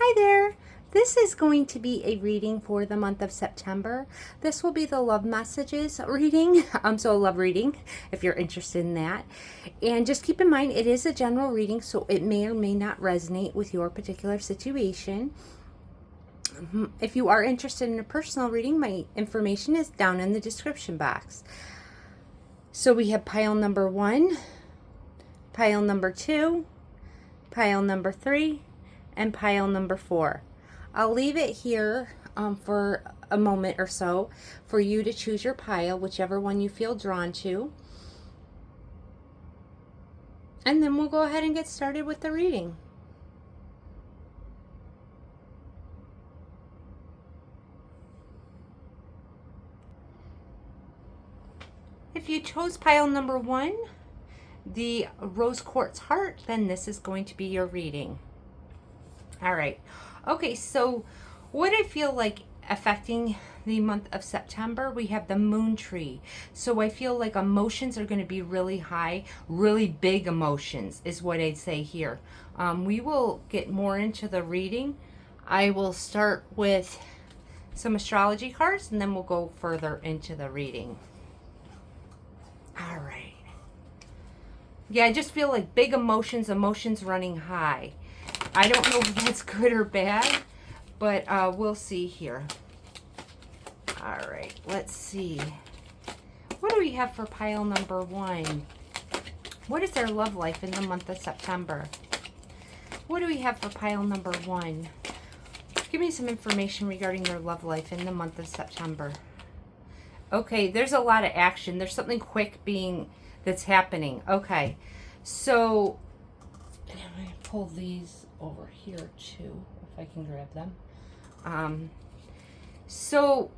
Hi there. This is going to be a reading for the month of September. This will be the love messages reading. So love reading if you're interested in that. And just keep in mind, it is a general reading, so it may or may not resonate with your particular situation. If you are interested in a personal reading, my information is down in the description box. So we have pile number 1, pile number 2, pile number 3, and pile number 4. I'll leave it here for a moment or so for you to choose your pile, whichever one you feel drawn to. And then we'll go ahead and get started with the reading. If you chose pile number 1, the rose quartz heart, then this is going to be your reading. All right. Okay, so what I feel like affecting the month of September, we have the moon tree. So I feel like emotions are going to be really high, really big emotions is what I'd say here. We will get more into the reading. I will start with some astrology cards and then we'll go further into the reading. All right. Yeah, I just feel like big emotions running high. I don't know if that's good or bad, but we'll see here. All right, let's see. What do we have for pile number 1? What is their love life in the month of September? What do we have for pile number 1? Give me some information regarding their love life in the month of September. Okay, there's a lot of action. There's something quick that's happening. Okay, so I'm going to pull these over here too, if I can grab them. So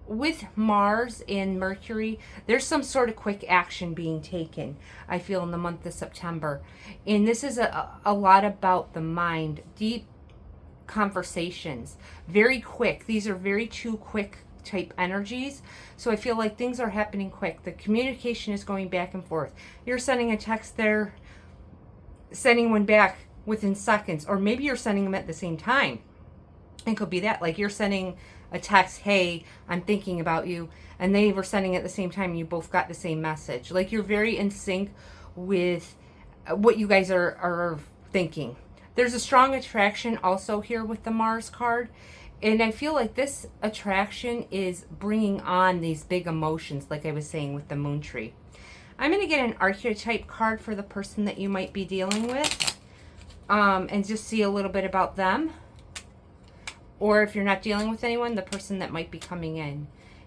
with Mars and Mercury, there's some sort of quick action being taken, I feel, in the month of September. And this is a lot about the mind, deep conversations, very quick. These are very too quick type energies. So I feel like things are happening quick. The communication is going back and forth. You're sending a text there, sending one back within seconds, or maybe you're sending them at the same time. It could be that, like you're sending a text, hey, I'm thinking about you, and they were sending it at the same time and you both got the same message. Like you're very in sync with what you guys are thinking. There's a strong attraction also here with the Mars card, and I feel like this attraction is bringing on these big emotions, like I was saying with the moon tree. I'm going to get an archetype card for the person that you might be dealing with, and just see a little bit about them. Or if you're not dealing with anyone, the person that might be coming in.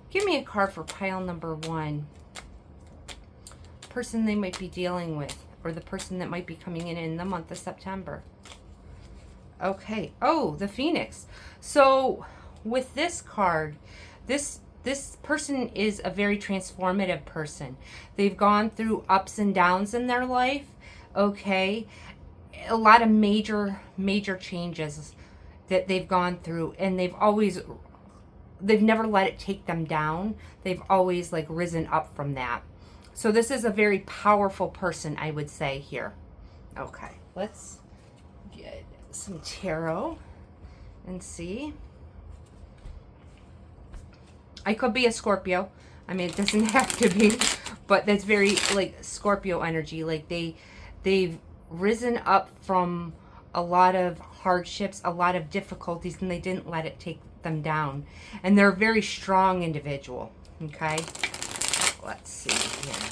Give me a card for pile number 1. Person they might be dealing with, or the person that might be coming in the month of September. Okay. Oh, the Phoenix. So with this card, this person is a very transformative person. They've gone through ups and downs in their life. Okay. A lot of major changes that they've gone through, and they've never let it take them down. They've always like risen up from that. So this is a very powerful person, I would say here. Okay, let's get some tarot and see. I could be a Scorpio. I mean, it doesn't have to be, but that's very like Scorpio energy. Like they've risen up from a lot of hardships, a lot of difficulties, and they didn't let it take them down. And they're a very strong individual. Okay, let's see here.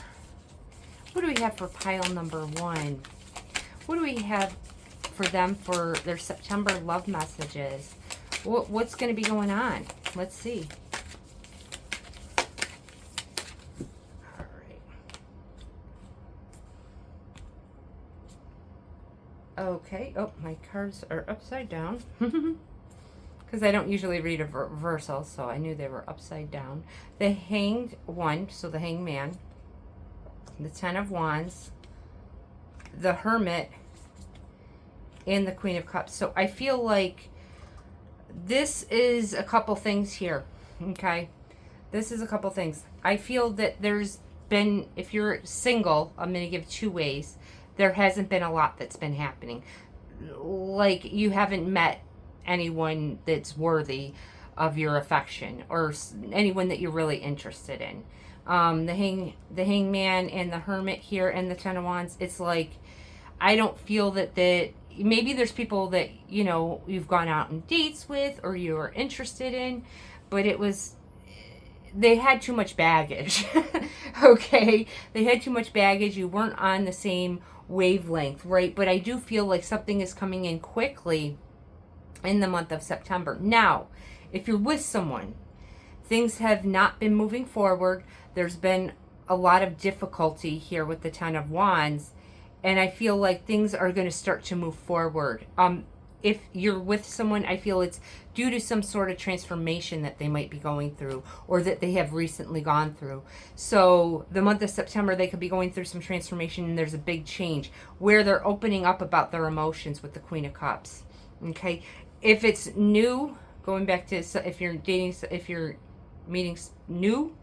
What do we have for pile number 1? What do we have for them for their September love messages? What's going to be going on? Let's see. Okay. Oh, my cards are upside down. Because I don't usually read a reversal, so I knew they were upside down. The Hanged One, so the Hanged Man. The Ten of Wands. The Hermit. And the Queen of Cups. So I feel like this is a couple things here. Okay. This is a couple things. I feel that there's been, if you're single, I'm going to give 2 ways. There hasn't been a lot that's been happening. Like you haven't met anyone that's worthy of your affection, or anyone that you're really interested in. The hangman and the hermit here and the Ten of Wands, it's like, I don't feel that maybe there's people that, you know, you've gone out on dates with or you're interested in, but they had too much baggage. Okay, they had too much baggage. You weren't on the same wavelength, right? But I do feel like something is coming in quickly in the month of September. Now, if you're with someone, things have not been moving forward. There's been a lot of difficulty here with the Ten of Wands, and I feel like things are going to start to move forward. If you're with someone, I feel it's due to some sort of transformation that they might be going through, or that they have recently gone through. So the month of September, they could be going through some transformation, and there's a big change where they're opening up about their emotions with the Queen of Cups. Okay, if it's new, going back to, if you're dating, if you're meeting new,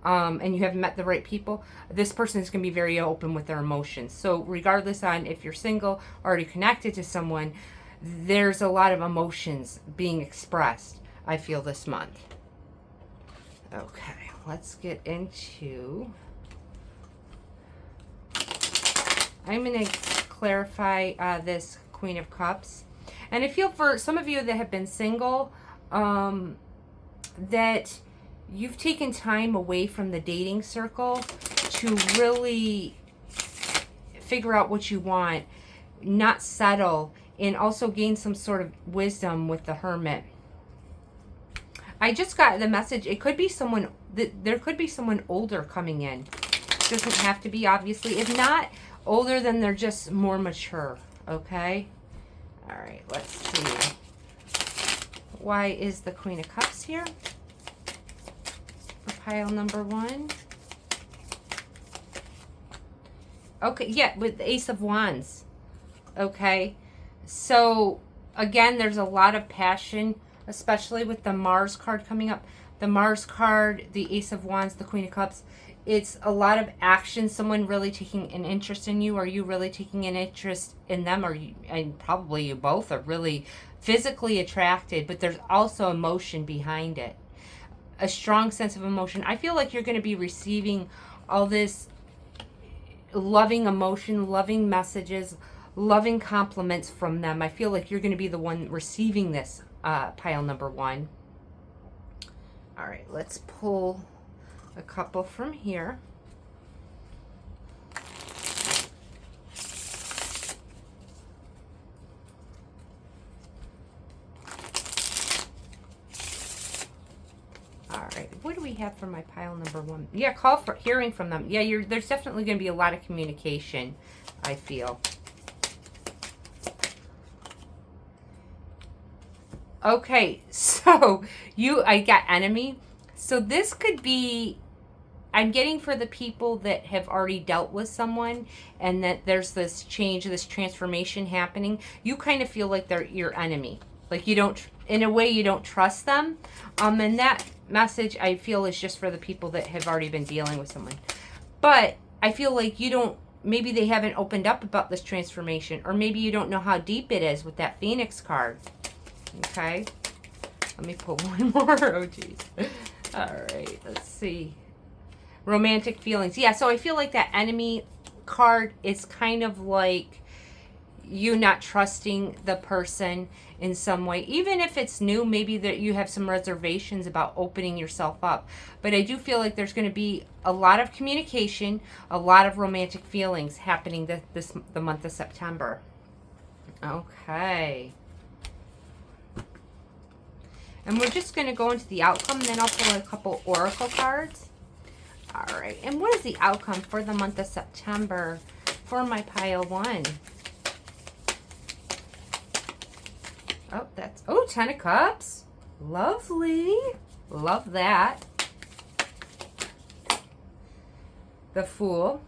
and you haven't met the right people, this person is going to be very open with their emotions. So regardless on if you're single, already connected to someone, there's a lot of emotions being expressed, I feel, this month. Okay, let's get into... I'm going to clarify this Queen of Cups. And I feel for some of you that have been single, that you've taken time away from the dating circle to really figure out what you want, not settle, and also gain some sort of wisdom with the Hermit. I just got the message, it could be someone, there could be someone older coming in. It doesn't have to be, obviously. If not older, then they're just more mature, okay? All right, let's see. Why is the Queen of Cups here for pile number 1? Okay, yeah, with the Ace of Wands. Okay, so again, there's a lot of passion, especially with the Mars card coming up. The Mars card, the Ace of Wands, the Queen of Cups. It's a lot of action, someone really taking an interest in you. Are you really taking an interest in them? Or you, and probably you both are really physically attracted, but there's also emotion behind it. A strong sense of emotion. I feel like you're going to be receiving all this loving emotion, loving messages, loving compliments from them. I feel like you're going to be the one receiving this, pile number 1. All right, let's pull a couple from here. All right, what do we have for my pile number 1? Yeah, call for hearing from them. Yeah, there's definitely going to be a lot of communication, I feel. Okay, so I got enemy. So this could be, I'm getting for the people that have already dealt with someone and that there's this change, this transformation happening. You kind of feel like they're your enemy. Like you don't, in a way, you don't trust them. And that message, I feel, is just for the people that have already been dealing with someone. But I feel like you don't, maybe they haven't opened up about this transformation, or maybe you don't know how deep it is with that Phoenix card. Okay, let me pull one more. Oh, geez. All right, let's see. Romantic feelings. Yeah, so I feel like that enemy card is kind of like you not trusting the person in some way. Even if it's new, maybe that you have some reservations about opening yourself up. But I do feel like there's going to be a lot of communication, a lot of romantic feelings happening the month of September. Okay. And we're just going to go into the outcome, and then I'll pull a couple oracle cards. All right. And what is the outcome for the month of September for my pile 1? Oh, that's, oh, 10 of Cups. Lovely. Love that. The Fool.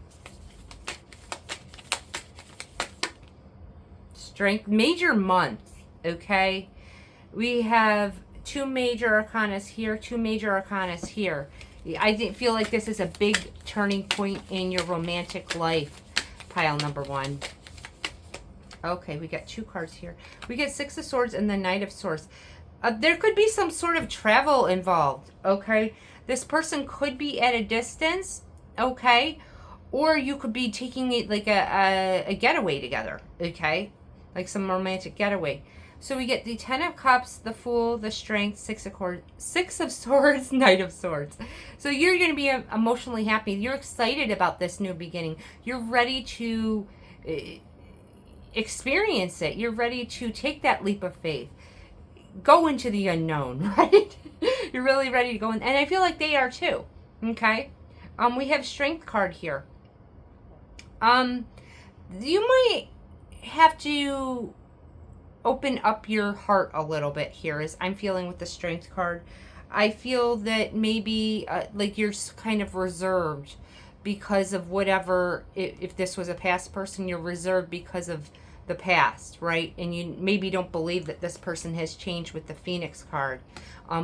Strength. Major month. Okay. We have 2 major arcanas here, 2 major arcanas here. I feel like this is a big turning point in your romantic life, pile number 1. Okay, we got 2 cards here. We get 6 of Swords and the Knight of Swords. There could be some sort of travel involved, okay? This person could be at a distance, okay? Or you could be taking it like a getaway together, okay? Like some romantic getaway. So we get the 10 of Cups, the Fool, the Strength, 6 of Swords, Knight of Swords. So you're going to be emotionally happy. You're excited about this new beginning. You're ready to experience it. You're ready to take that leap of faith. Go into the unknown, right? You're really ready to go in. And I feel like they are too, okay? We have Strength card here. You might have to open up your heart a little bit here, as I'm feeling with the Strength card. I feel that maybe like you're kind of reserved because of whatever, if this was a past person, you're reserved because of the past, right? And you maybe don't believe that this person has changed with the Phoenix card,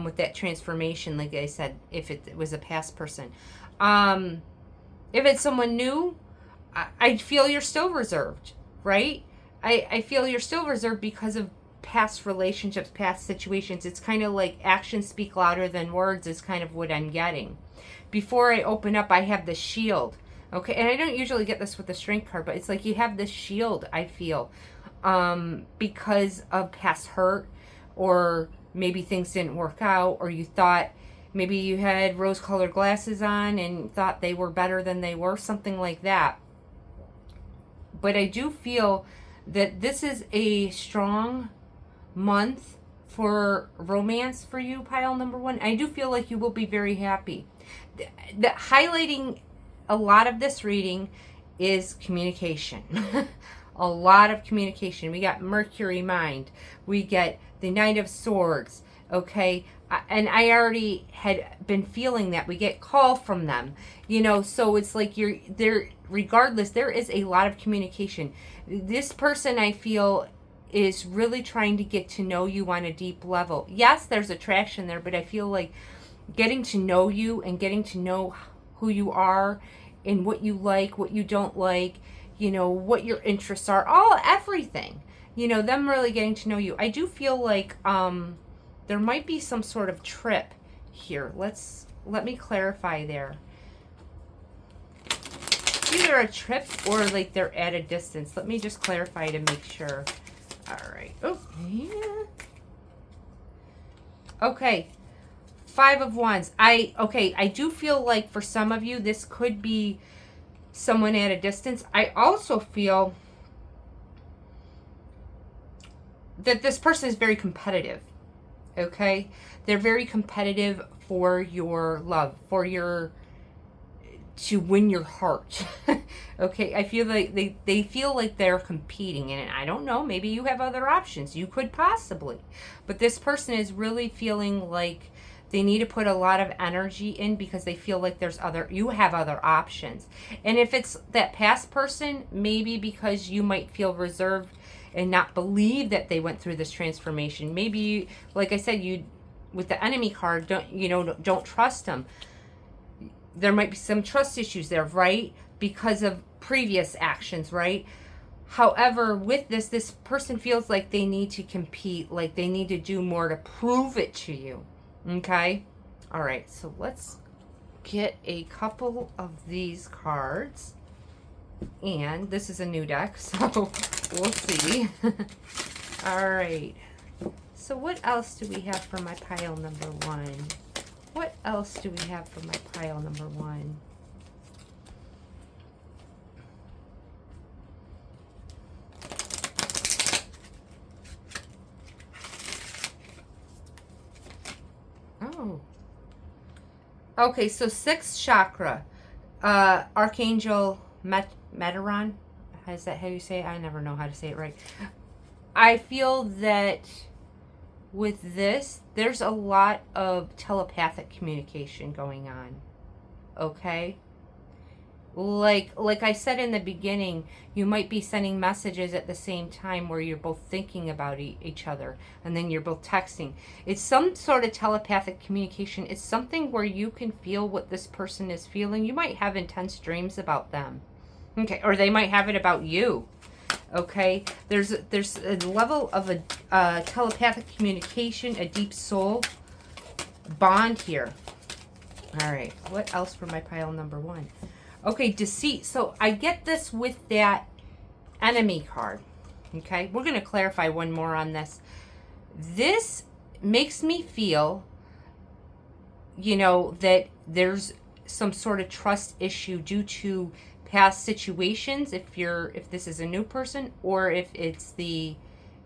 with that transformation, like I said, if it was a past person. If it's someone new, I feel you're still reserved, right? I feel you're still reserved because of past relationships, past situations. It's kind of like actions speak louder than words is kind of what I'm getting. Before I open up, I have the Shield. Okay, and I don't usually get this with the Strength card, but it's like you have this shield, I feel, because of past hurt, or maybe things didn't work out, or you thought maybe you had rose-colored glasses on and thought they were better than they were, something like that. But I do feel that this is a strong month for romance for you, pile number 1. I do feel like you will be very happy. The highlighting a lot of this reading is communication. A lot of communication. We got Mercury mind. We get the Knight of Swords. Okay. And I already had been feeling that. We get call from them. You know, so it's like you're there, regardless, there is a lot of communication. This person, I feel, is really trying to get to know you on a deep level. Yes, there's attraction there, but I feel like getting to know you and getting to know who you are and what you like, what you don't like, you know, what your interests are, everything, you know, them really getting to know you. I do feel like there might be some sort of trip here. Let me clarify there. Either a trip or like they're at a distance. Let me just clarify to make sure. All right. Oh, yeah. Okay. 5 of Wands. I do feel like for some of you, this could be someone at a distance. I also feel that this person is very competitive. Okay? They're very competitive for your love, to win your heart. Okay? I feel like they feel like they're competing, and I don't know, maybe you have other options. You could possibly. But this person is really feeling like they need to put a lot of energy in because they feel like you have other options. And if it's that past person, maybe because you might feel reserved and not believe that they went through this transformation. Maybe, like I said, you, with the Enemy card, don't trust them. There might be some trust issues there, right? Because of previous actions, right? However, with this person feels like they need to compete, like they need to do more to prove it to you. Okay? All right, so let's get a couple of these cards. And this is a new deck, so we'll see. All right. So what else do we have for my pile number 1? What else do we have for my pile number 1? Oh. Okay, so 6th chakra. Archangel Metatron. Is that how you say it? I never know how to say it right. I feel that with this, there's a lot of telepathic communication going on. Okay? Like I said in the beginning, you might be sending messages at the same time where you're both thinking about each other, and then you're both texting. It's some sort of telepathic communication. It's something where you can feel what this person is feeling. You might have intense dreams about them. Okay, or they might have it about you. Okay, there's a level of a telepathic communication, a deep soul bond here. All right, what else for my pile number 1? Okay, deceit. So I get this with that enemy card. Okay, we're going to clarify one more on this. This makes me feel, you know, that there's some sort of trust issue due to past situations, if this is a new person, or if it's the,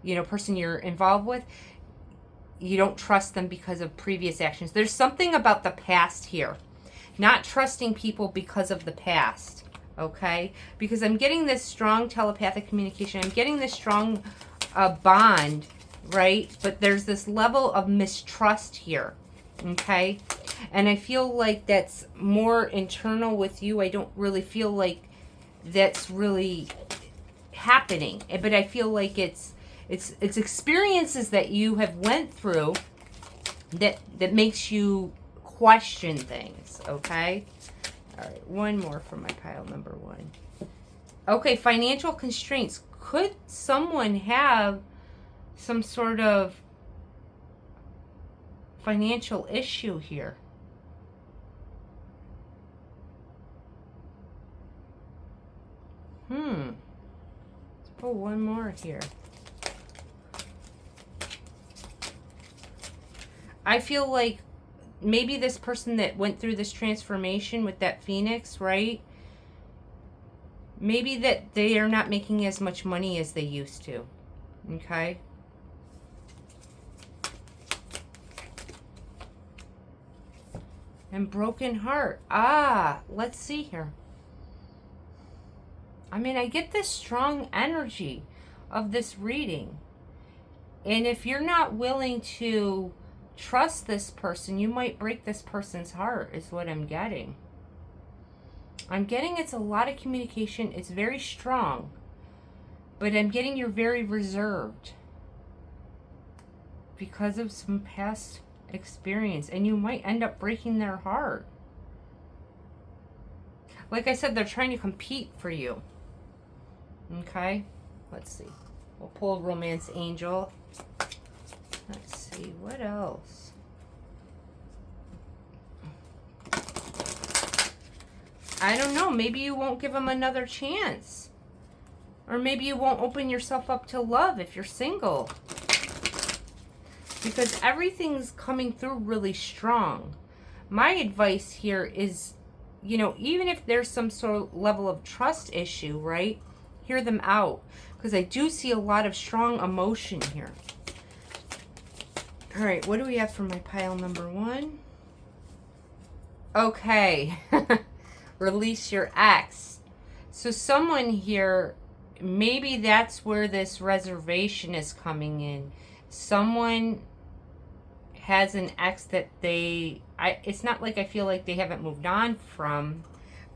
you know, person you're involved with. You don't trust them because of previous actions. There's something about the past here. Not trusting people because of the past. Okay? Because I'm getting this strong telepathic communication. I'm getting this strong bond, right? But there's this level of mistrust here. Okay? And I feel like that's more internal with you. I don't really feel like that's really happening. But I feel like it's experiences that you have went through that makes you question things. Okay? All right, one more for my pile number 1. Okay, financial constraints. Could someone have some sort of financial issue here? Let's pull one more here. I feel like maybe this person that went through this transformation with that Phoenix, right? Maybe that they are not making as much money as they used to. Okay? And broken heart. Let's see here. I mean, I get this strong energy of this reading. And if you're not willing to trust this person, you might break this person's heart, is what I'm getting. I'm getting it's a lot of communication. It's very strong. But I'm getting you're very reserved because of some past experience. And you might end up breaking their heart. Like I said, they're trying to compete for you. Okay? Let's see. We'll pull a romance angel. Let's see, what else? I don't know. Maybe you won't give them another chance. Or maybe you won't open yourself up to love if you're single. Because everything's coming through really strong. My advice here is, you know, even if there's some sort of level of trust issue, right? Hear them out. Because I do see a lot of strong emotion here. All right, what do we have for my pile number 1? Okay. Release your ex. So someone here, maybe that's where this reservation is coming in. Someone has an ex that it's not like I feel like they haven't moved on from,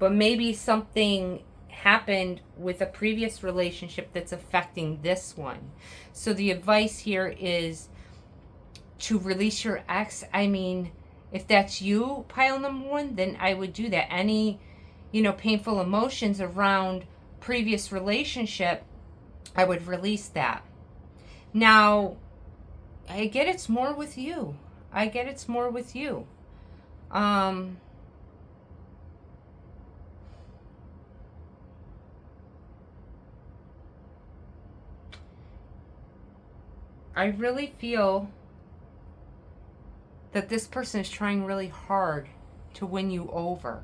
but maybe something happened with a previous relationship that's affecting this one. So the advice here is to release your ex. I mean, if that's you, pile number 1, then I would do that. Any, you know, painful emotions around previous relationship, I would release that. Now, I get it's more with you. I really feel that this person is trying really hard to win you over.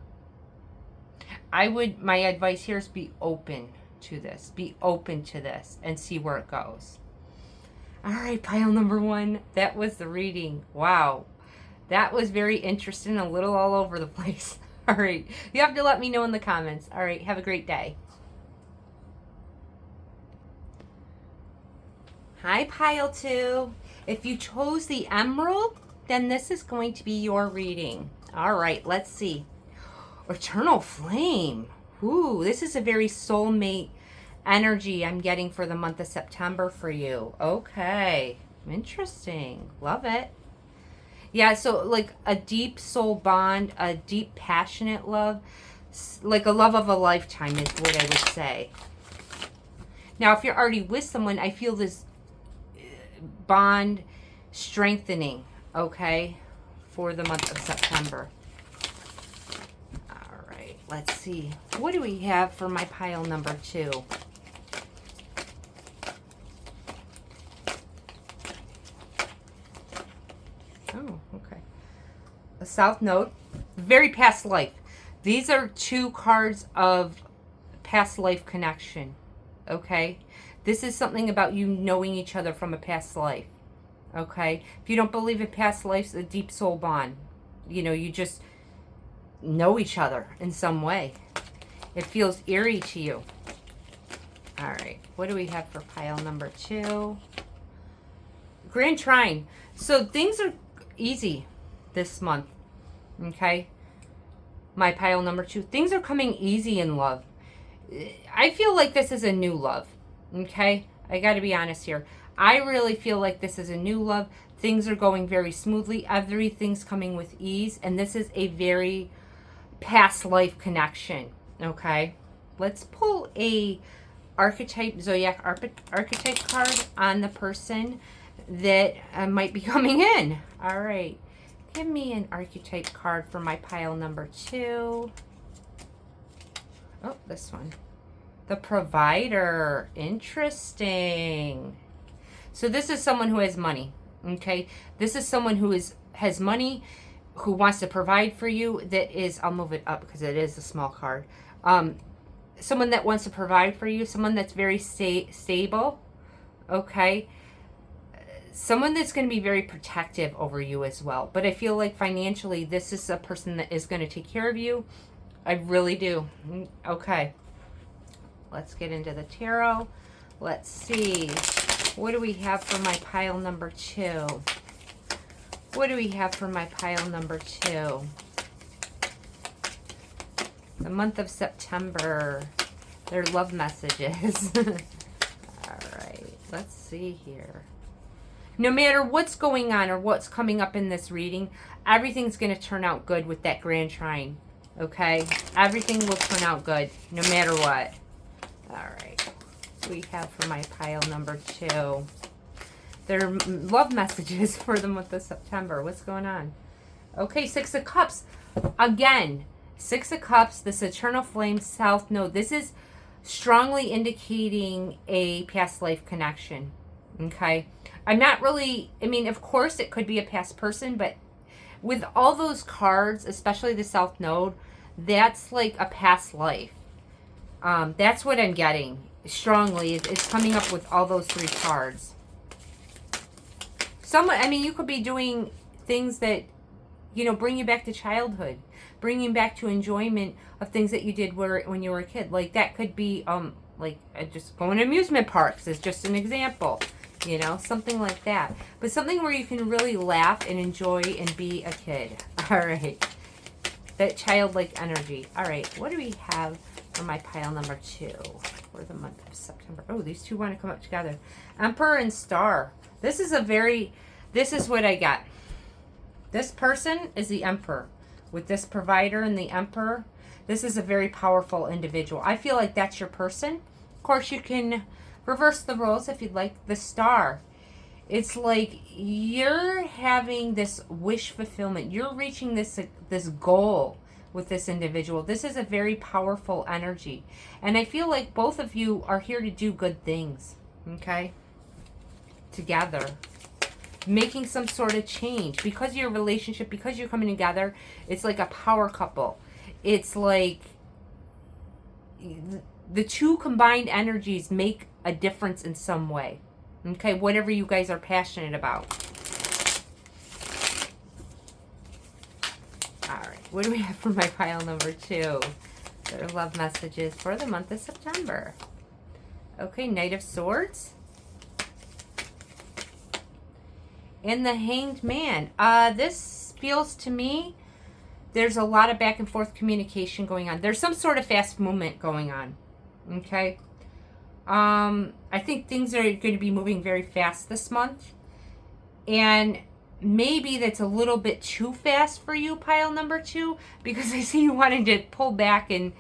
My advice here is be open to this. Be open to this and see where it goes. All right, pile number 1. That was the reading. Wow. That was very interesting, a little all over the place. All right. You have to let me know in the comments. All right. Have a great day. Hi, pile 2. If you chose the emerald, then this is going to be your reading. All right. Let's see. Eternal Flame. Ooh, this is a very soulmate energy I'm getting for the month of September for you. Okay. Interesting. Love it. Yeah, so like a deep soul bond, a deep passionate love, like a love of a lifetime is what I would say. Now, if you're already with someone, I feel this bond strengthening, okay, for the month of September. All right, let's see. What do we have for my pile number 2? Oh, okay. A South Node, very past life. These are 2 cards of past life connection, okay? This is something about you knowing each other from a past life, okay? If you don't believe in past lives, a deep soul bond. You know, you just know each other in some way. It feels eerie to you. All right, what do we have for pile number 2? Grand Trine. So things are easy this month, okay? My pile number 2. Things are coming easy in love. I feel like this is a new love, okay? I got to be honest here. I really feel like this is a new love. Things are going very smoothly. Everything's coming with ease. And this is a very past life connection, okay? Let's pull a archetype, zodiac archetype card on the person that might be coming in. All right. Give me an archetype card for my pile number 2. Oh, this one. The Provider. Interesting. So this is someone who has money, okay? This is someone who has money, who wants to provide for you. That is, I'll move it up because it is a small card. Someone that wants to provide for you. Someone that's very stable, okay? Someone that's going to be very protective over you as well. But I feel like financially, this is a person that is going to take care of you. I really do. Okay. Let's get into the tarot. Let's see. What do we have for my pile number 2? What do we have for my pile number 2? The month of September. Their love messages. All right. Let's see here. No matter what's going on or what's coming up in this reading, everything's going to turn out good with that Grand Trine. Okay? Everything will turn out good no matter what. All right. What do we have for my pile number 2? Their love messages for the month of September. What's going on? Okay, 6 of Cups. Again, 6 of Cups, this Eternal Flame, South Node. This is strongly indicating a past life connection. Okay? I'm not really, I mean, of course it could be a past person, but with all those cards, especially the South Node, that's like a past life. That's what I'm getting strongly. It's coming up with all those 3 cards. I mean, you could be doing things that, you know, bring you back to childhood, bring you back to enjoyment of things that you did when you were a kid. Like that could be, like just going to amusement parks is just an example. You know, something like that. But something where you can really laugh and enjoy and be a kid. All right. That childlike energy. All right. What do we have for my pile number 2 for the month of September? Oh, these 2 want to come up together. Emperor and Star. This is what I got. This person is the Emperor. With this Provider and the Emperor, this is a very powerful individual. I feel like that's your person. Of course, you can reverse the roles if you'd like. The Star. It's like you're having this wish fulfillment. You're reaching this goal with this individual. This is a very powerful energy. And I feel like both of you are here to do good things. Okay? Together. Making some sort of change. Because of your relationship, because you're coming together, it's like a power couple. It's like the 2 combined energies make a difference in some way. Okay, whatever you guys are passionate about. All right, what do we have for my pile number 2? Their love messages for the month of September. Okay, Knight of Swords. And the Hanged Man. This feels to me there's a lot of back and forth communication going on. There's some sort of fast movement going on. Okay. I think things are going to be moving very fast this month. And maybe that's a little bit too fast for you, pile number 2, because I see you wanting to pull back and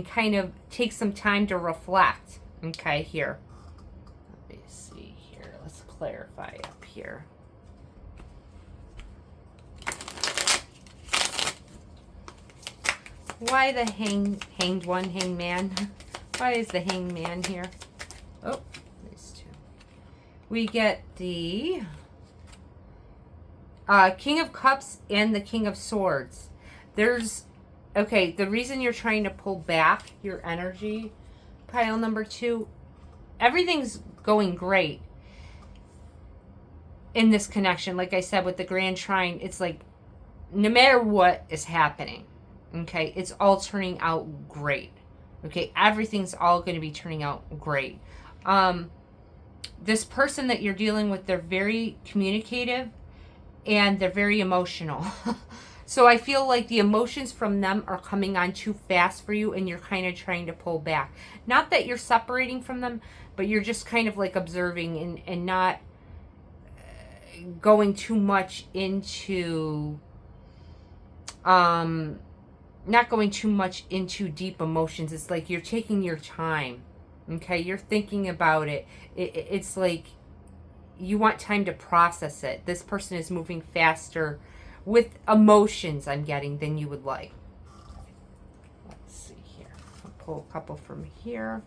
kind of take some time to reflect. Okay, here. clarify up here. Why the hanged one, hangman? Why is the hangman here? Oh, these two. We get the King of Cups and the King of Swords. Okay, the reason you're trying to pull back your energy, pile number 2, everything's going great in this connection. Like I said, with the Grand Trine, it's like no matter what is happening, okay, it's all turning out great. Okay, everything's all going to be turning out great. This person that you're dealing with, they're very communicative and they're very emotional. So I feel like the emotions from them are coming on too fast for you and you're kind of trying to pull back. Not that you're separating from them, but you're just kind of like observing and not going too much into deep emotions. It's like you're taking your time. Okay, you're thinking about it. It's like you want time to process it. This person is moving faster with emotions, I'm getting, than you would like. Let's see here. I'll pull a couple from here.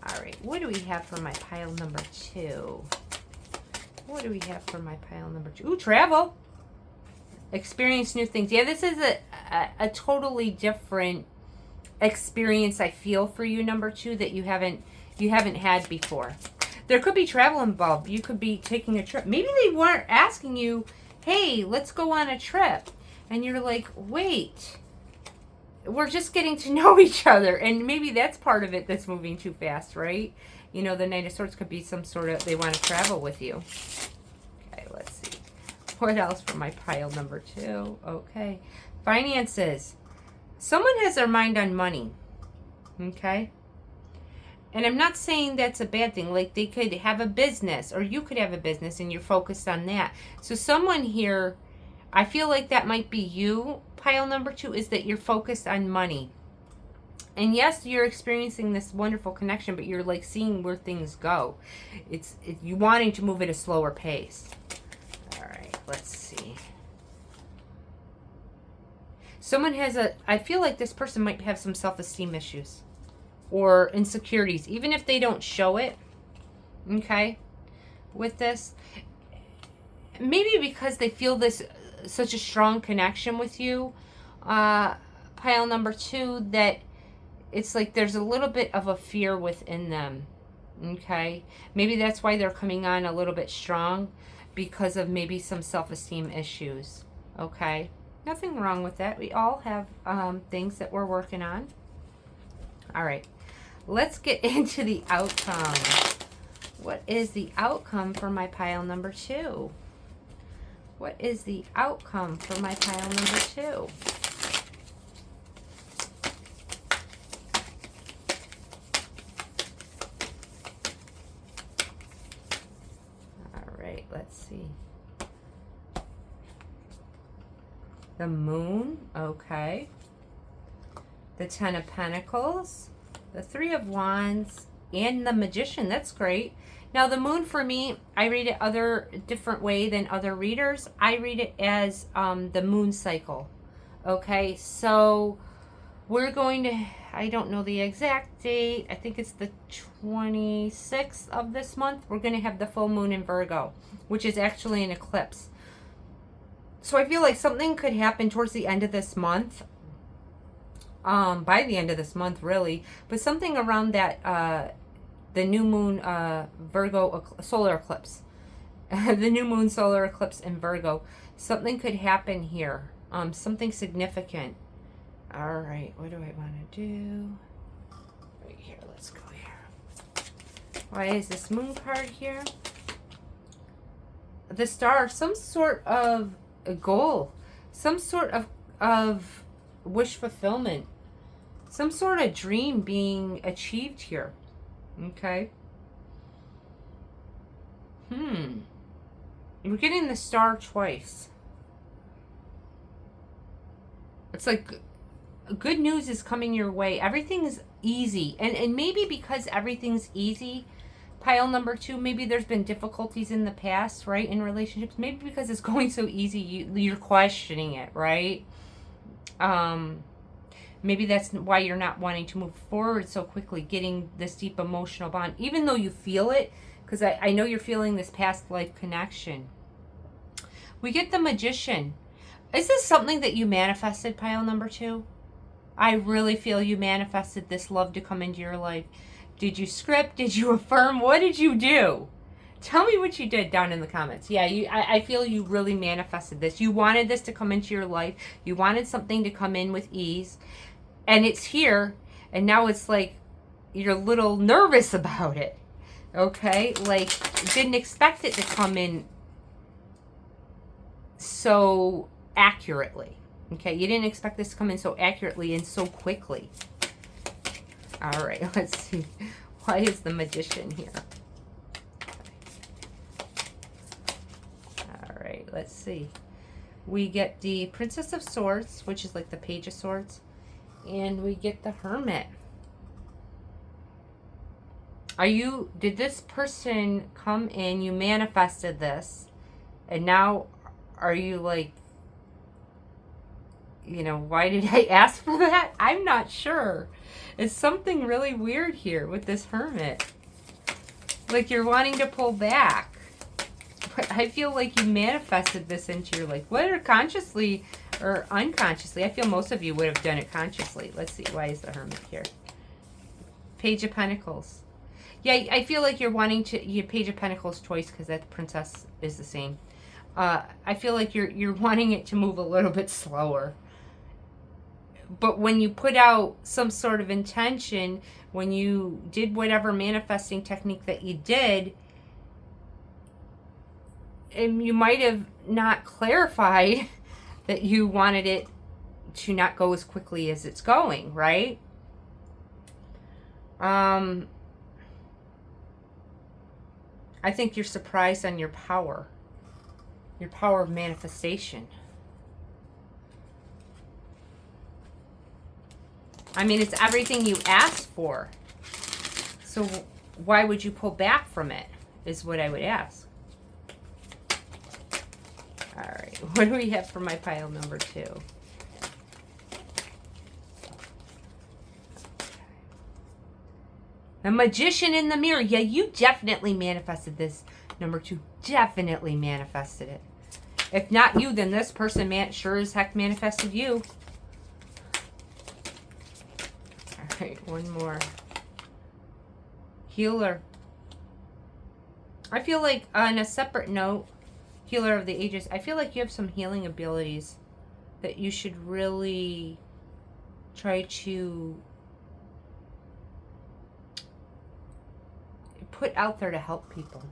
All right, what do we have for my pile number 2? What do we have for my pile number 2? Ooh, travel. Experience new things. Yeah, this is a totally different experience, I feel, for you, number 2, that you haven't had before. There could be travel involved. You could be taking a trip. Maybe they weren't asking you, hey, let's go on a trip. And you're like, wait, we're just getting to know each other. And maybe that's part of it that's moving too fast, right? You know, the Knight of Swords could be some sort of, they want to travel with you. Okay, let's see. What else for my pile number 2? Okay. Finances. Someone has their mind on money. Okay? And I'm not saying that's a bad thing. Like, they could have a business, or you could have a business, and you're focused on that. So someone here, I feel like that might be you, pile number 2, is that you're focused on money. And yes, you're experiencing this wonderful connection, but you're like seeing where things go. It's you wanting to move at a slower pace. All right, let's see. Someone has I feel like this person might have some self-esteem issues or insecurities, even if they don't show it, okay, with this. Maybe because they feel this such a strong connection with you, pile number 2, that it's like there's a little bit of a fear within them, okay? Maybe that's why they're coming on a little bit strong, because of maybe some self-esteem issues, okay? Nothing wrong with that. We all have things that we're working on. All right. Let's get into the outcome. What is the outcome for my pile number 2? What is the outcome for my pile number 2? All right, let's see. The Moon, okay. The Ten of Pentacles, the Three of Wands, and the Magician. That's great. Now, the Moon, for me, I read it other different way than other readers. I read it as the moon cycle. Okay, so we're going to, I don't know the exact date. I think it's the 26th of this month. We're going to have the full moon in Virgo, which is actually an eclipse. So I feel like something could happen towards the end of this month. By the end of this month, really. But something around that, the new moon Virgo solar eclipse. The new moon solar eclipse in Virgo. Something could happen here. Something significant. All right, what do I want to do? Right here, let's go here. Why is this moon card here? The Star, some sort of a goal. Some sort of wish fulfillment. Some sort of dream being achieved here. Okay. We're getting the Star twice. It's like good news is coming your way. Everything's easy. And maybe because everything's easy, pile number 2, maybe there's been difficulties in the past, right, in relationships. Maybe because it's going so easy, you're questioning it, right? Maybe that's why you're not wanting to move forward so quickly, getting this deep emotional bond, even though you feel it, because I know you're feeling this past life connection. We get the Magician. Is this something that you manifested, pile number 2? I really feel you manifested this love to come into your life. Did you script? Did you affirm? What did you do? Tell me what you did down in the comments. Yeah, I feel you really manifested this. You wanted this to come into your life. You wanted something to come in with ease. And it's here. And now it's like you're a little nervous about it. Okay? Like, didn't expect it to come in so accurately. Okay? You didn't expect this to come in so accurately and so quickly. All right, let's see. Why is the Magician here? All right, let's see. We get the Princess of Swords, which is like the Page of Swords. And we get the Hermit. Did this person come in, you manifested this, and now are you like, you know, why did I ask for that? I'm not sure. It's something really weird here with this Hermit. Like you're wanting to pull back. But I feel like you manifested this into your life, whether consciously or unconsciously. I feel most of you would have done it consciously. Let's see. Why is the Hermit here? Page of Pentacles. Yeah, I feel like you're wanting to... Page of Pentacles twice because that Princess is the same. I feel like you're wanting it to move a little bit slower. But when you put out some sort of intention, when you did whatever manifesting technique that you did, and you might have not clarified that you wanted it to not go as quickly as it's going, right? I think you're surprised on your power of manifestation. I mean, it's everything you asked for. So why would you pull back from it, is what I would ask. All right, what do we have for my pile number 2? The Magician in the Mirror. Yeah, you definitely manifested this. Number 2, definitely manifested it. If not you, then this person sure as heck manifested you. All right, one more. Healer. I feel like on a separate note, Healer of the Ages, I feel like you have some healing abilities that you should really try to put out there to help people.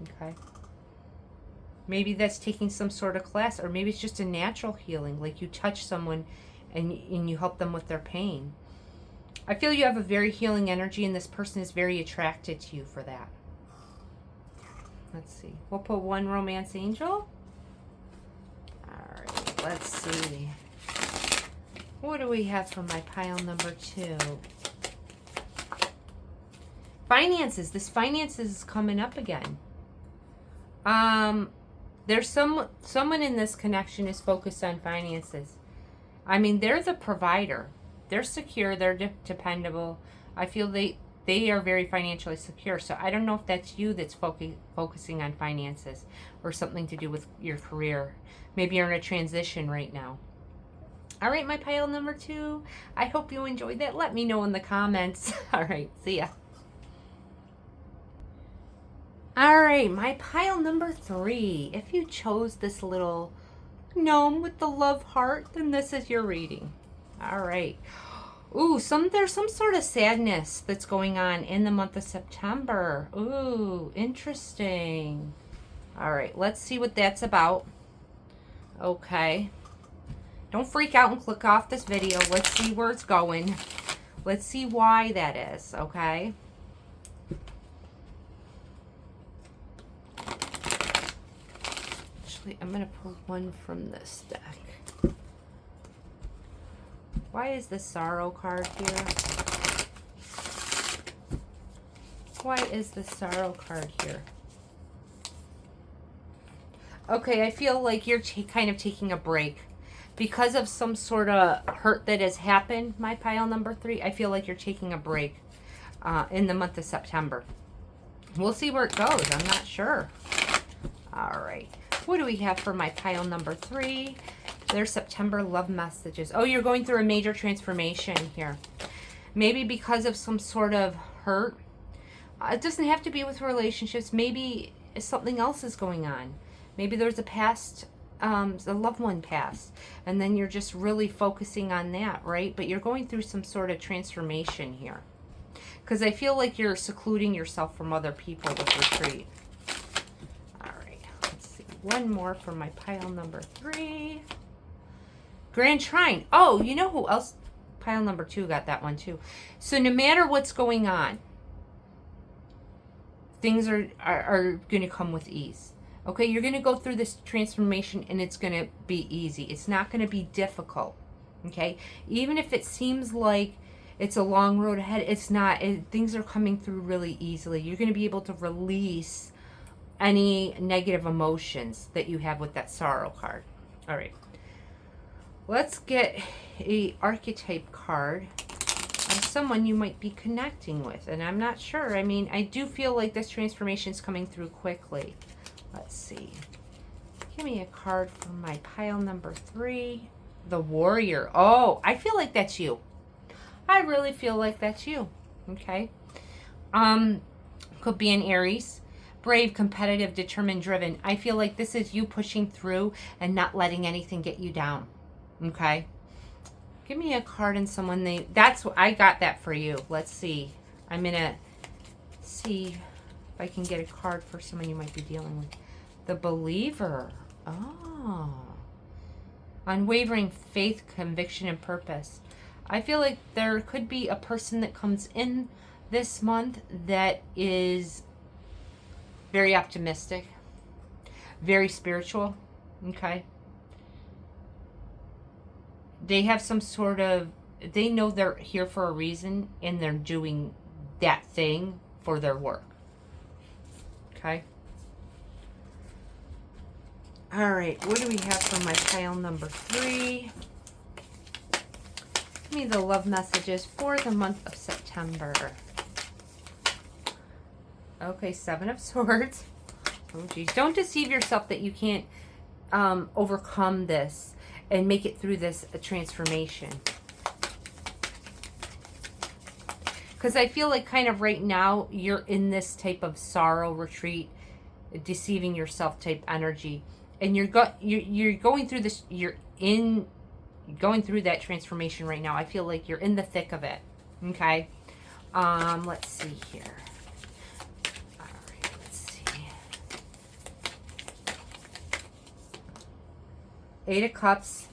Okay? Maybe that's taking some sort of class, or maybe it's just a natural healing, like you touch someone and you help them with their pain. I feel you have a very healing energy, and this person is very attracted to you for that. Let's see. We'll put one Romance Angel. All right, let's see. What do we have for my pile number 2? Finances. This finances is coming up again. There's someone in this connection is focused on finances. I mean, they're the provider. They're secure. They're dependable. I feel they are very financially secure. So I don't know if that's you that's focusing on finances or something to do with your career. Maybe you're in a transition right now. All right, my pile number 2. I hope you enjoyed that. Let me know in the comments. All right, see ya. All right, my pile number 3. If you chose this little gnome with the love heart, then this is your reading. All right. Ooh, there's some sort of sadness that's going on in the month of September. Ooh, interesting. All right, let's see what that's about. Okay. Don't freak out and click off this video. Let's see where it's going. Let's see why that is, okay? Actually, I'm going to pull one from this deck. Why is the Sorrow card here? Why is the sorrow card here? Okay, I feel like you're kind of taking a break. Because of some sort of hurt that has happened, my pile number 3, I feel like you're taking a break in the month of September. We'll see where it goes. I'm not sure. All right. What do we have for my pile number 3? There's September love messages. Oh, you're going through a major transformation here. Maybe because of some sort of hurt. It doesn't have to be with relationships. Maybe something else is going on. Maybe there's a past, a loved one passed, and then you're just really focusing on that, right? But you're going through some sort of transformation here. Because I feel like you're secluding yourself from other people with retreat. All right, let's see. One more for my pile number 3. Grand Trine. Oh, you know who else? Pile number 2 got that one too. So no matter what's going on, things are going to come with ease. Okay, you're going to go through this transformation and it's going to be easy. It's not going to be difficult. Okay, even if it seems like it's a long road ahead, it's not. Things are coming through really easily. You're going to be able to release any negative emotions that you have with that sorrow card. All right, let's get a archetype card of someone you might be connecting with. And I'm not sure. I mean, I do feel like this transformation is coming through quickly. Let's see. Give me a card for my pile number 3. The Warrior. Oh, I feel like that's you. I really feel like that's you. Okay. Could be an Aries. Brave, competitive, determined, driven. I feel like this is you pushing through and not letting anything get you down. Okay. Give me a card and someone that's what I got that for you. Let's see. I'm gonna see if I can get a card for someone you might be dealing with. The Believer. Oh. Unwavering faith, conviction, and purpose. I feel like there could be a person that comes in this month that is very optimistic, very spiritual. Okay. They have some sort of, they know they're here for a reason and they're doing that thing for their work. Okay. All right, what do we have for my pile number 3? Give me the love messages for the month of September. Okay, 7 of Swords. Oh, geez. Don't deceive yourself that you can't overcome this and make it through this transformation. Because I feel like kind of right now you're in this type of sorrow retreat, deceiving yourself type energy. And you're going through this, going through that transformation right now. I feel like you're in the thick of it. Okay. Let's see here. All right, let's see. 8 of Cups.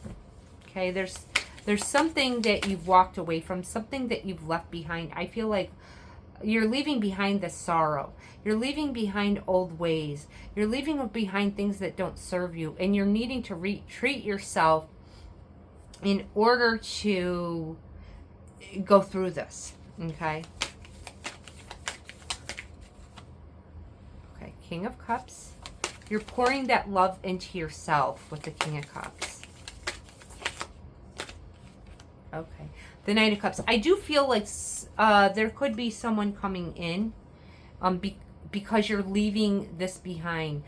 Okay, there's something that you've walked away from, something that you've left behind. I feel like you're leaving behind the sorrow. You're leaving behind old ways. You're leaving behind things that don't serve you. And you're needing to retreat yourself in order to go through this. Okay? Okay, King of Cups. You're pouring that love into yourself with the King of Cups. Okay. The Knight of Cups. I do feel like there could be someone coming in because you're leaving this behind.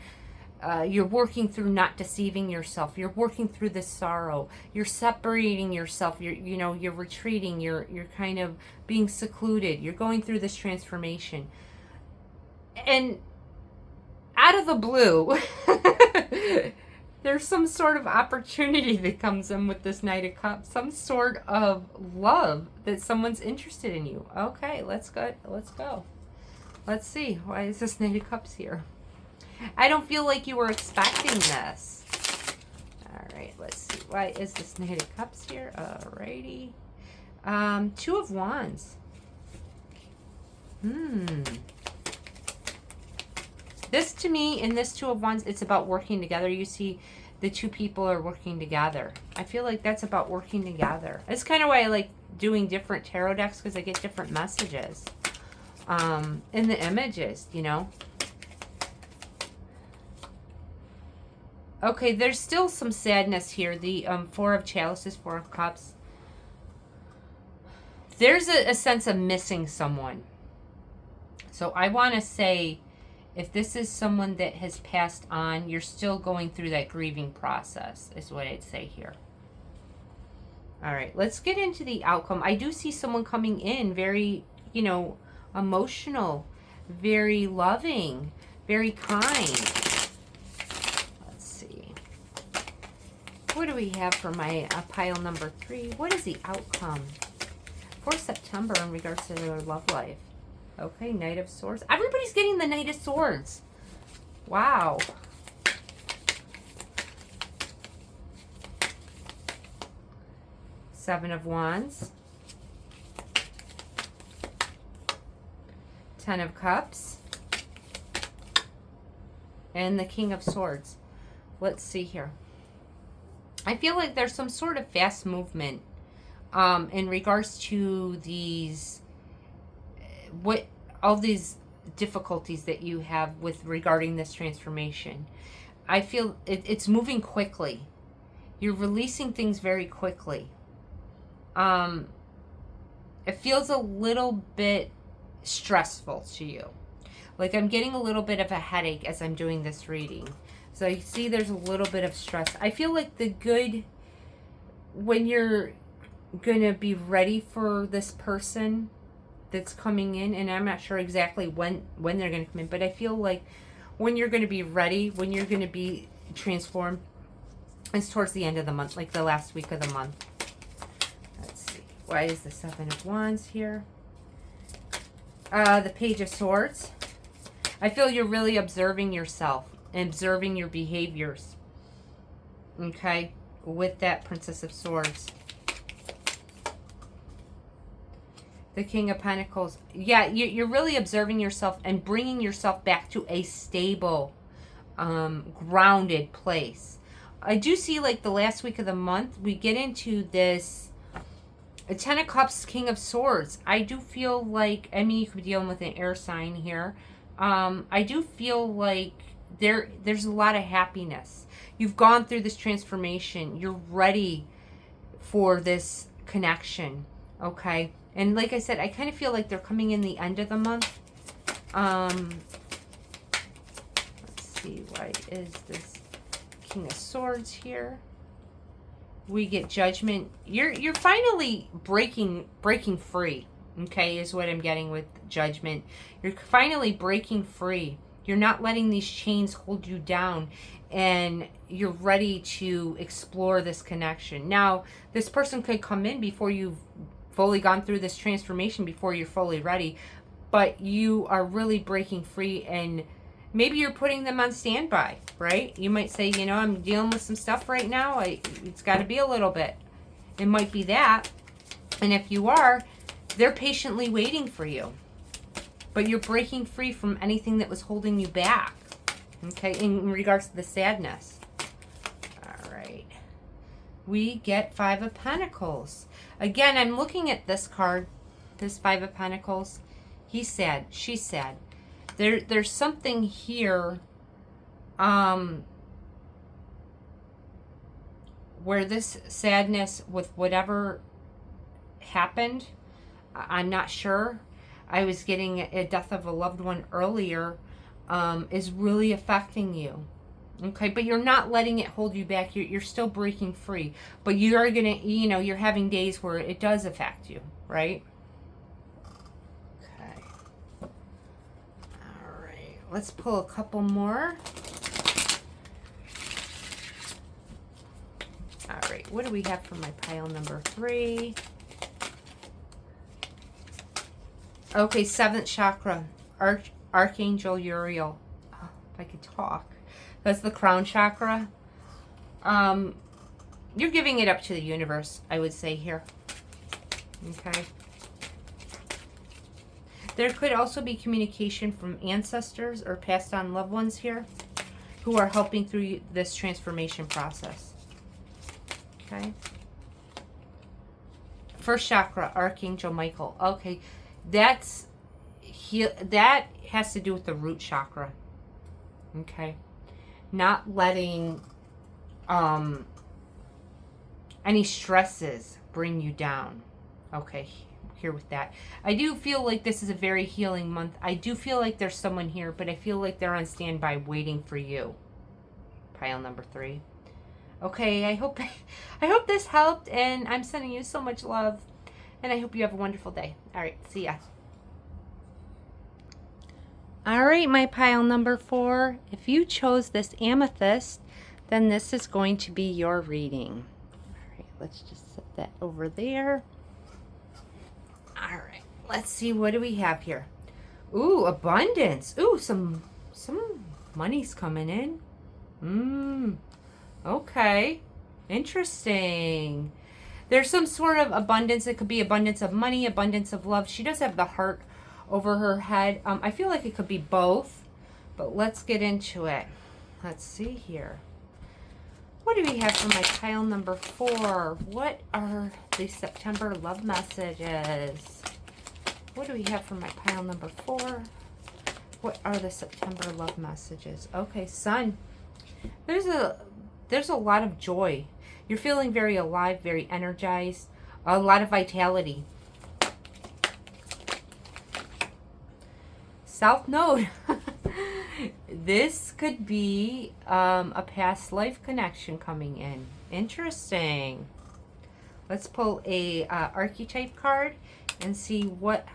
You're working through not deceiving yourself. You're working through this sorrow. You're separating yourself. You're retreating. You're kind of being secluded. You're going through this transformation. And out of the blue, there's some sort of opportunity that comes in with this Knight of Cups. Some sort of love that someone's interested in you. Okay, let's go. Let's see. Why is this Knight of Cups here? I don't feel like you were expecting this. All right, let's see. Why is this Knight of Cups here? Alrighty. 2 of Wands. This to me, in this 2 of Wands, it's about working together. You see, the 2 people are working together. I feel like that's about working together. It's kind of why I like doing different tarot decks, because I get different messages. in the images, you know. Okay, there's still some sadness here. The Four of Chalices, Four of Cups. There's a sense of missing someone. So I want to say, if this is someone that has passed on, you're still going through that grieving process, is what I'd say here. All right, let's get into the outcome. I do see someone coming in very, you know, emotional, very loving, very kind. Let's see. What do we have for my pile number 3? What is the outcome for September in regards to their love life? Okay, Knight of Swords. Everybody's getting the Knight of Swords. Wow. Seven of Wands. 10 of Cups. And the King of Swords. Let's see here. I feel like there's some sort of fast movement in regards to these, all these difficulties that you have with regarding this transformation. I feel it's moving quickly. You're releasing things very quickly. It feels a little bit stressful to you. Like I'm getting a little bit of a headache as I'm doing this reading. So I see there's a little bit of stress. I feel like when you're going to be ready for this person that's coming in, and I'm not sure exactly when they're going to come in, but I feel like when you're going to be ready, when you're going to be transformed, it's towards the end of the month, like the last week of the month. Let's see. Why is the Seven of Wands here? The Page of Swords. I feel you're really observing yourself and observing your behaviors. Okay? With that Princess of Swords. The King of Pentacles. Yeah, you're really observing yourself and bringing yourself back to a stable, grounded place. I do see like the last week of the month, we get into this Ten of Cups, King of Swords. I do feel like, I mean, you could be dealing with an air sign here. I do feel like there's a lot of happiness. You've gone through this transformation. You're ready for this connection. Okay? And like I said, I kind of feel like they're coming in the end of the month. Let's see, why is this King of Swords here? We get Judgment. You're finally breaking free. Okay, is what I'm getting with Judgment. You're finally breaking free. You're not letting these chains hold you down, and you're ready to explore this connection. Now, this person could come in before you've fully gone through this transformation, before you're fully ready, but you are really breaking free, and maybe you're putting them on standby, right? You might say, you know, I'm dealing with some stuff right now. It's got to be a little bit. It might be that. And if you are, they're patiently waiting for you. But you're breaking free from anything that was holding you back. Okay, in regards to the sadness. All right. We get Five of Pentacles. Again, I'm looking at this card, this Five of Pentacles. He's sad. She's sad. There's something here where this sadness with whatever happened, I'm not sure. I was getting a death of a loved one earlier, is really affecting you. Okay, but you're not letting it hold you back. You're still breaking free. But you are going to, you know, you're having days where it does affect you, right? Okay. All right. Let's pull a couple more. All right. What do we have for my pile number 3? Okay, 7th chakra. Archangel Uriel. Oh, if I could talk. That's the crown chakra. You're giving it up to the universe, I would say here. Okay. There could also be communication from ancestors or passed on loved ones here who are helping through this transformation process. Okay. First chakra, Archangel Michael. Okay. that has to do with the root chakra. Okay. Not letting any stresses bring you down. Okay, here with that. I do feel like this is a very healing month. I do feel like there's someone here, but I feel like they're on standby waiting for you. Pile number 3. Okay, I hope this helped, and I'm sending you so much love, and I hope you have a wonderful day. All right, see ya. All right, my pile number 4. If you chose this amethyst, then this is going to be your reading. All right, let's just set that over there. All right, let's see, what do we have here? Ooh, abundance. Ooh, some money's coming in. Okay, interesting. There's some sort of abundance. It could be abundance of money, abundance of love. She does have the heart over her head. I feel like it could be both, but let's get into it. Let's see here. What do we have for my pile number 4? What are the September love messages? What do we have for my pile number 4? What are the September love messages? Okay, Sun. There's a lot of joy. You're feeling very alive, very energized, a lot of vitality. South Node. This could be a past life connection coming in. Interesting. Let's pull a archetype card and see what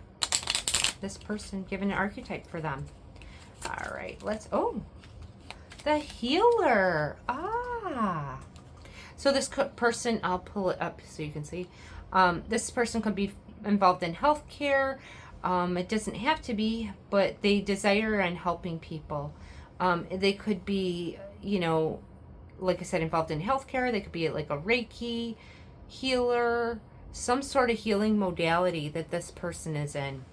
this person, given an archetype for them. All right, oh, the healer. So this person, I'll pull it up so you can see. This person could be involved in healthcare. It doesn't have to be, but they desire on helping people. They could be, like I said, involved in healthcare. They could be like a Reiki healer, some sort of healing modality that this person is in.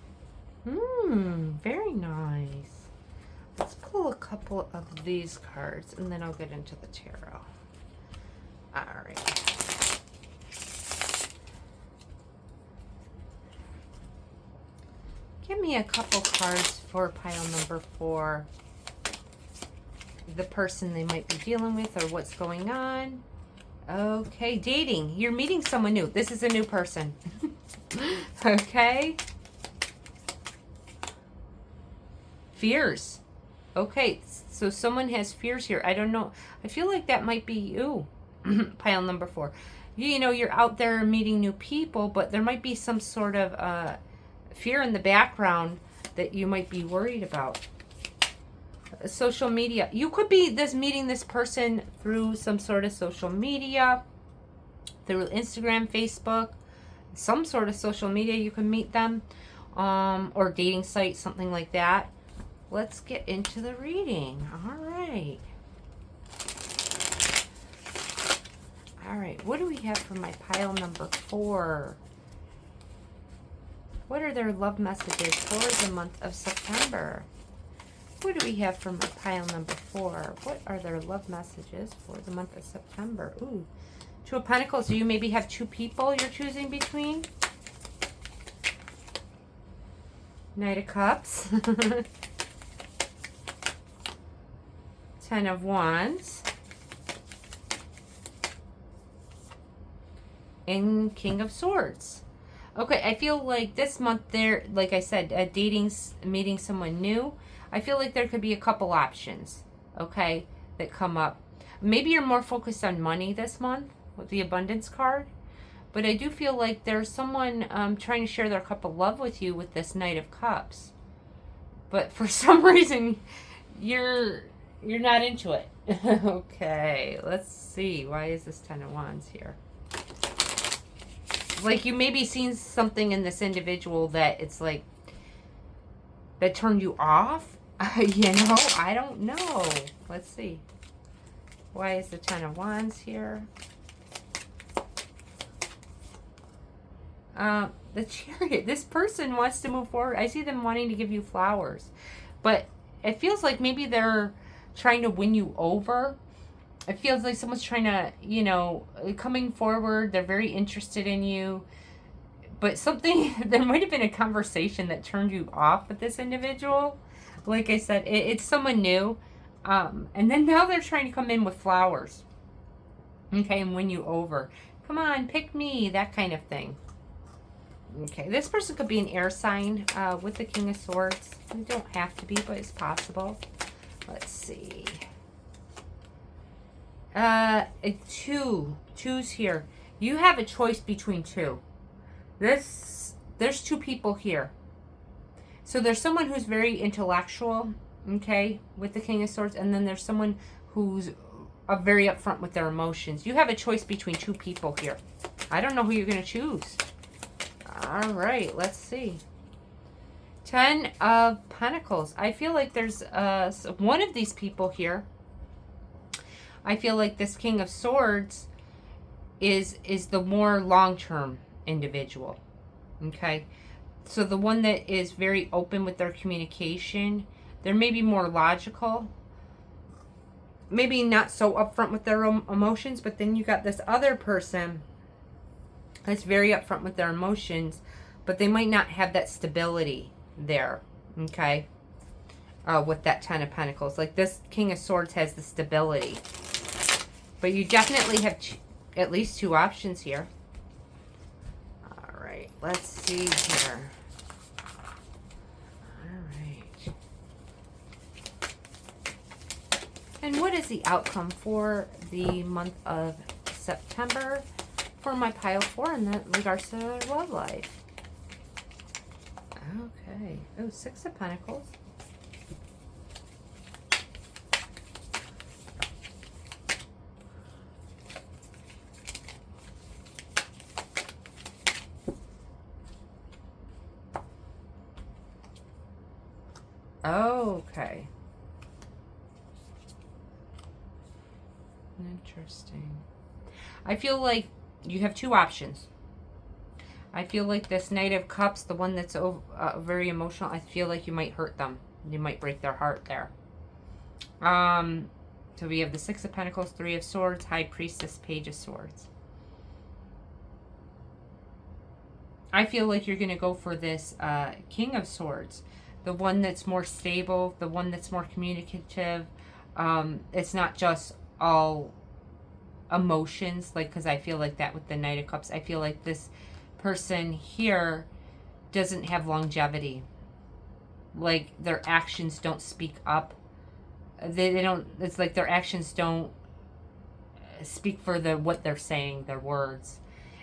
Very nice. Let's pull a couple of these cards and then I'll get into the tarot. All right. Give me a couple cards for pile number 4. The person they might be dealing with or what's going on. Okay, dating. You're meeting someone new. This is a new person. Okay. Fears. Okay, so someone has fears here. I don't know. I feel like that might be you. Pile number 4. You're out there meeting new people, but there might be some sort of fear in the background that you might be worried about. Social media. You could be meeting this person through some sort of social media, through Instagram, Facebook, some sort of social media. You can meet them, or dating site, something like that. Let's get into the reading. All right. All right. What do we have for my pile number 4? What are their love messages for the month of September? What do we have for my pile number 4? What are their love messages for the month of September? Ooh, 2 of Pentacles. So you maybe have 2 people you're choosing between. Knight of Cups. 10 of Wands. And King of Swords. Okay, I feel like this month there, like I said, dating, meeting someone new. I feel like there could be a couple options, okay, that come up. Maybe you're more focused on money this month with the abundance card. But I do feel like there's someone trying to share their cup of love with you with this Knight of Cups. But for some reason, you're not into it. Okay, let's see. Why is this 10 of Wands here? Like you maybe seen something in this individual that it's like, that turned you off? I don't know. Let's see. Why is the 10 of Wands here? The Chariot. This person wants to move forward. I see them wanting to give you flowers. But it feels like maybe they're trying to win you over. It feels like someone's trying to, coming forward. They're very interested in you. But something, there might have been a conversation that turned you off with this individual. Like I said, it's someone new. And then now they're trying to come in with flowers. Okay, and win you over. Come on, pick me, that kind of thing. Okay, this person could be an air sign with the King of Swords. You don't have to be, but it's possible. Let's see. Two's here. You have a choice between two. There's two people here. So there's someone who's very intellectual, okay, with the King of Swords, and then there's someone who's very upfront with their emotions. You have a choice between two people here. I don't know who you're going to choose. All right, let's see. 10 of Pentacles. I feel like there's one of these people here. I feel like this King of Swords is the more long-term individual. Okay? So the one that is very open with their communication, they're maybe more logical. Maybe not so upfront with their emotions, but then you got this other person that's very upfront with their emotions, but they might not have that stability there, okay, with that 10 of Pentacles. Like this King of Swords has the stability. But you definitely have at least two options here. All right, let's see here. All right. And what is the outcome for the month of September for my pile 4 in regards to love life? Okay. Oh, 6 of Pentacles. Okay. Interesting. I feel like you have two options. I feel like this Knight of Cups, the one that's very emotional, I feel like you might hurt them. You might break their heart there. So we have the 6 of Pentacles, 3 of Swords, High Priestess, Page of Swords. I feel like you're going to go for this King of Swords. The one that's more stable, the one that's more communicative. It's not just all emotions, like, because I feel like that with the Knight of Cups. I feel like this person here doesn't have longevity. Like, their actions don't speak up. They don't, it's like their actions don't speak for what they're saying, their words.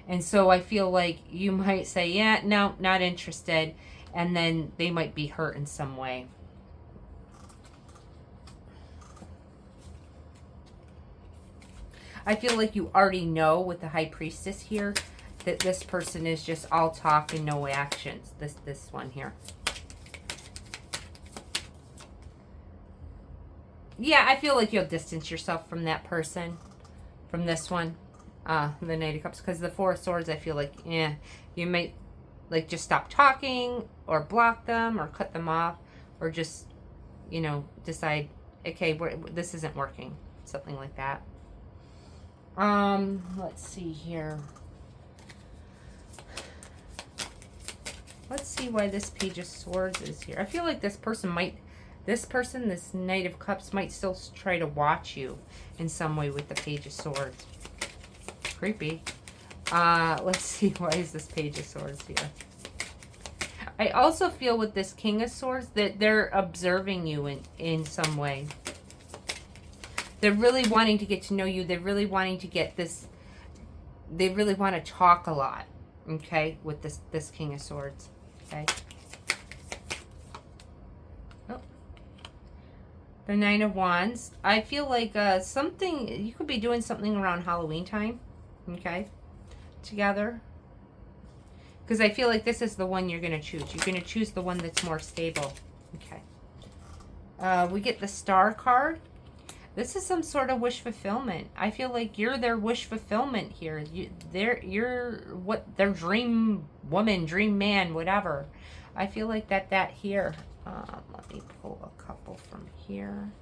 And so I feel like you might say, yeah, no, not interested. And then they might be hurt in some way. I feel like you already know with the High Priestess here that this person is just all talk and no actions. This one here. Yeah, I feel like you'll distance yourself from that person, from this one, the Knight of Cups, because the 4 of Swords, I feel like, you might like just stop talking or block them or cut them off or just, you know, decide, okay, this isn't working, something like that. Let's see here. Let's see why this Page of Swords is here. I feel like this Knight of Cups might still try to watch you in some way with the Page of Swords. Creepy. Let's see, why is this Page of Swords here? I also feel with this King of Swords that they're observing you in some way. They're really wanting to get to know you. They're really wanting to get this. They really want to talk a lot, okay, with this King of Swords, okay? Oh. The 9 of Wands. I feel like you could be doing something around Halloween time, okay, together. Because I feel like this is the one you're going to choose. You're going to choose the one that's more stable, okay. We get the Star card. This is some sort of wish fulfillment. I feel like you're their wish fulfillment here. You're what their dream woman, dream man, whatever. I feel like that here. Let me pull a couple from here.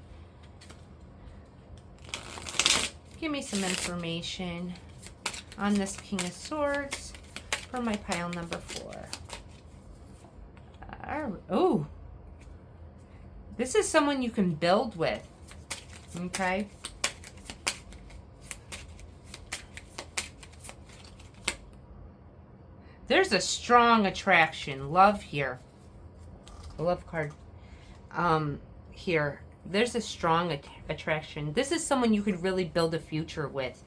Give me some information on this King of Swords for my pile number 4. Oh, this is someone you can build with. Okay. There's a strong attraction. Love here. A love card. Here. There's a strong attraction. This is someone you could really build a future with,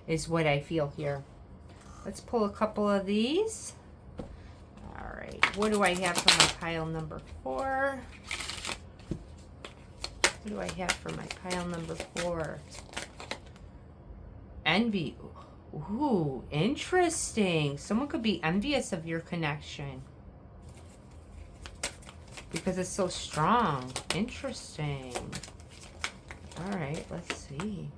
is what I feel here. Let's pull a couple of these. All right. What do I have for my pile number 4? What do I have for my pile number 4? Envy. Ooh, interesting. Someone could be envious of your connection because it's so strong. Interesting. All right, let's see.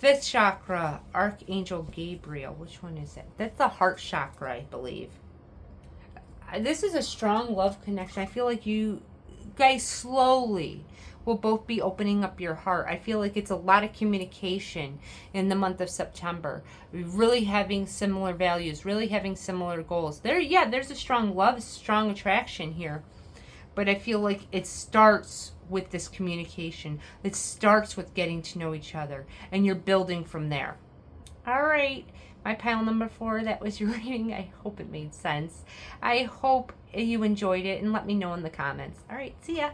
5th chakra, Archangel Gabriel. Which one is it? That's the heart chakra, I believe. This is a strong love connection. I feel like you guys slowly will both be opening up your heart. I feel like it's a lot of communication in the month of September. Really having similar values, really having similar goals. There's a strong love, strong attraction here. But I feel like it starts with this communication. It starts with getting to know each other, and you're building from there. All right, my pile number 4, that was your reading. I hope it made sense. I hope you enjoyed it, and let me know in the comments. All right, see ya.